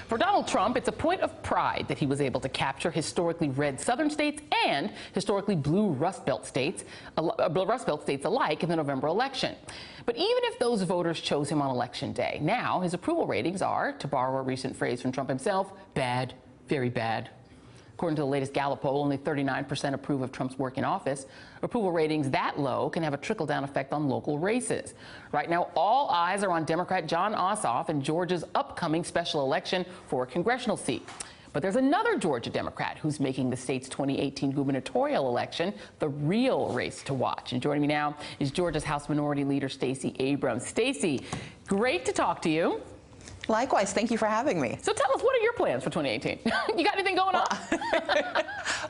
For Donald Trump, it's a point of pride that he was able to capture historically red southern states and historically blue Rust Belt states alike in the November election. But even if those voters chose him on election day, now his approval ratings are, to borrow a recent phrase from Trump himself, bad, very bad. According to the latest Gallup poll, only 39% approve of Trump's work in office. Approval ratings that low can have a trickle-down effect on local races. Right now, all eyes are on Democrat Jon Ossoff in Georgia's upcoming special election for a congressional seat. But there's another Georgia Democrat who's making the state's 2018 gubernatorial election the real race to watch. And joining me now is Georgia's House Minority Leader Stacey Abrams. Stacey, great to talk to you. Likewise, thank you for having me. So tell us, what are your plans for 2018? You got anything going on?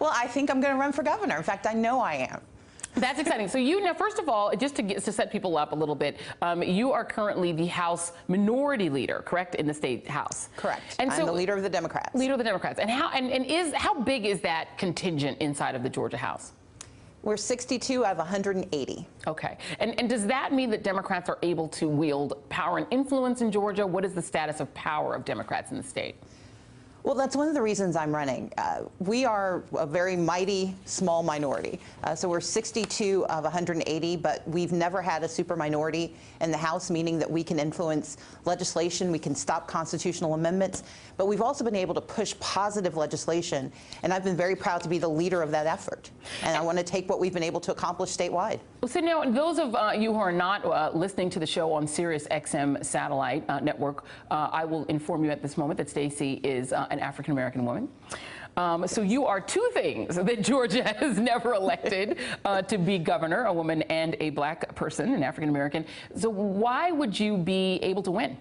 Well, I think I'm going to run for governor. In fact, I know I am. That's exciting. So now, first of all, just to set people up a little bit, you are currently the House Minority Leader, correct, in the state House? Correct. And I'm the leader of the Democrats. Leader of the Democrats. And how big is that contingent inside of the Georgia House? We're 62 out of 180. Okay. And does that mean that Democrats are able to wield power and influence in Georgia? What is the status of power of Democrats in the state? Well, that's one of the reasons I'm running. We are a very mighty small minority. So we're 62 of 180, but we've never had a super minority in the House, meaning that we can influence legislation, we can stop constitutional amendments, but we've also been able to push positive legislation, and I've been very proud to be the leader of that effort. And I want to take what we've been able to accomplish statewide. So now, those of you who are not listening to the show on Sirius XM satellite network, I will inform you at this moment that Stacey is an African-American woman. So you are two things that Georgia has never elected to be governor, a woman and a black person, an African-American. So why would you be able to win?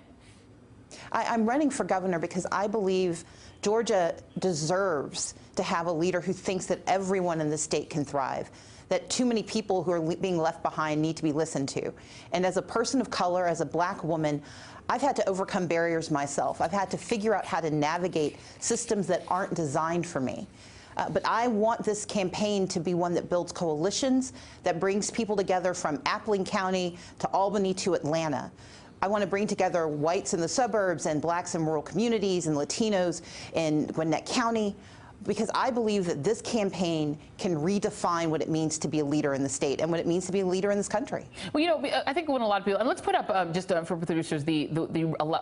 I'm running for governor because I believe Georgia deserves to have a leader who thinks that everyone in the state can thrive, that too many people who are being left behind need to be listened to. And as a person of color, as a black woman, I've had to overcome barriers myself. I've had to figure out how to navigate systems that aren't designed for me. But I want this campaign to be one that builds coalitions, that brings people together from Appling County to Albany to Atlanta. I want to bring together whites in the suburbs and blacks in rural communities and Latinos in Gwinnett County, because I believe that this campaign can redefine what it means to be a leader in the state and what it means to be a leader in this country. Well, you know, I think when a lot of people, and let's put up just for producers the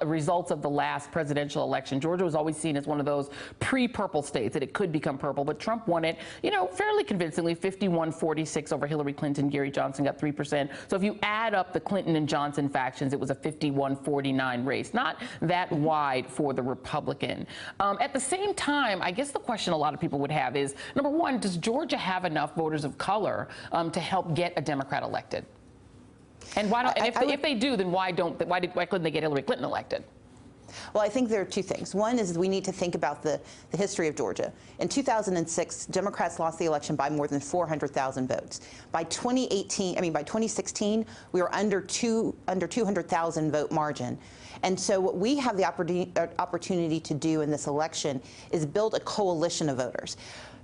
results of the last presidential election. Georgia was always seen as one of those pre-purple states that it could become purple, but Trump won it, you know, fairly convincingly, 51-46 over Hillary Clinton. Gary Johnson got 3%. So if you add up the Clinton and Johnson factions, it was a 51-49 race, not that wide for the Republican. At the same time, I guess the question a lot of people would have is, number one, does Georgia have enough voters of color to help get a Democrat elected? And why don't? And if they do, then why couldn't they get Hillary Clinton elected? Well, I think there are two things. One is we need to think about the history of Georgia. In 2006, Democrats lost the election by more than 400,000 votes. By 2016, we were under 200,000 vote margin. And so what we have the opportunity to do in this election is build a coalition of voters.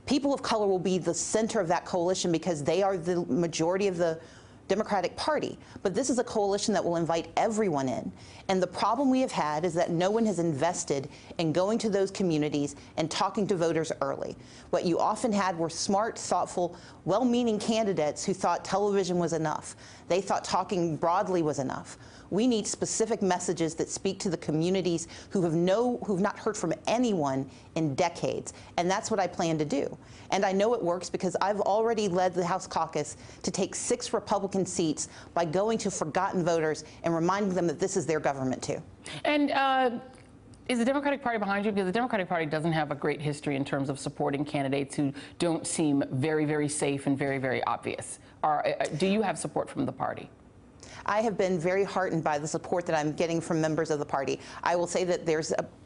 People of color will be the center of that coalition because they are the majority of the Democratic Party, but this is a coalition that will invite everyone in. And the problem we have had is that no one has invested in going to those communities and talking to voters early. What you often had were smart, thoughtful, well-meaning candidates who thought television was enough. They thought talking broadly was enough. We need specific messages that speak to the communities who've not heard from anyone in decades. And that's what I plan to do. And I know it works because I've already led the House caucus to take 6 Republican seats by going to forgotten voters and reminding them that this is their government too. And is the Democratic Party behind you? Because the Democratic Party doesn't have a great history in terms of supporting candidates who don't seem very, very safe and very, very obvious. Do you have support from the party? I have been very heartened by the support that I'm getting from members of the party. I will say that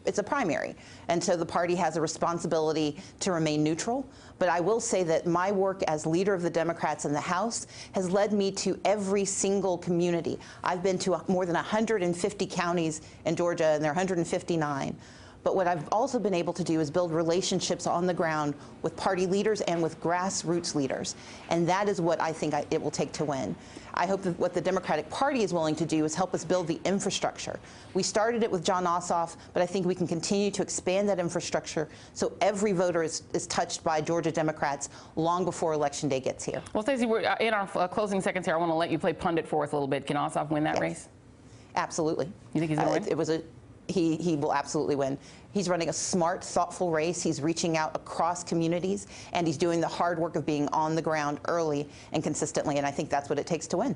it's a primary, and so the party has a responsibility to remain neutral. But I will say that my work as leader of the Democrats in the House has led me to every single community. I've been to more than 150 counties in Georgia, and there are 159. But what I've also been able to do is build relationships on the ground with party leaders and with grassroots leaders. And that is what I think it will take to win. I hope that what the Democratic Party is willing to do is help us build the infrastructure. We started it with Jon Ossoff, but I think we can continue to expand that infrastructure so every voter is touched by Georgia Democrats long before Election Day gets here. Well, Stacey, we're in our closing seconds here. I want to let you play pundit for us a little bit. Can Ossoff win that race? Absolutely. You think he's going to win? He will absolutely win. He's running a smart, thoughtful race. He's reaching out across communities, and he's doing the hard work of being on the ground early and consistently, and I think that's what it takes to win.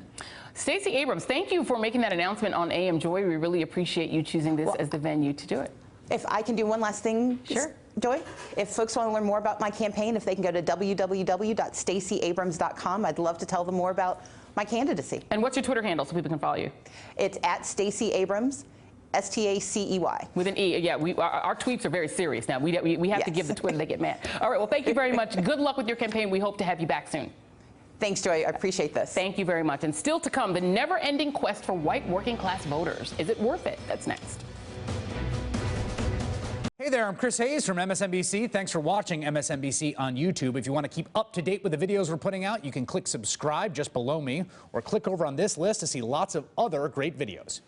Stacey Abrams, thank you for making that announcement on AM Joy. We really appreciate you choosing this as the venue to do it. If I can do one last thing, sure. Joy, if folks want to learn more about my campaign, if they can go to www.stacyabrams.com, I'd love to tell them more about my candidacy. And what's your Twitter handle so people can follow you? It's at Stacey Abrams. S-T-A-C-E-Y. With an E, yeah. Our tweets are very serious now. We have to give the Twitter, they get mad. All right, well, thank you very much. Good luck with your campaign. We hope to have you back soon. Thanks, Joy. I appreciate this. Thank you very much. And still to come, the never-ending quest for white working-class voters. Is it worth it? That's next. Hey there, I'm Chris Hayes from MSNBC. Thanks for watching MSNBC on YouTube. If you want to keep up to date with the videos we're putting out, you can click subscribe just below me or click over on this list to see lots of other great videos.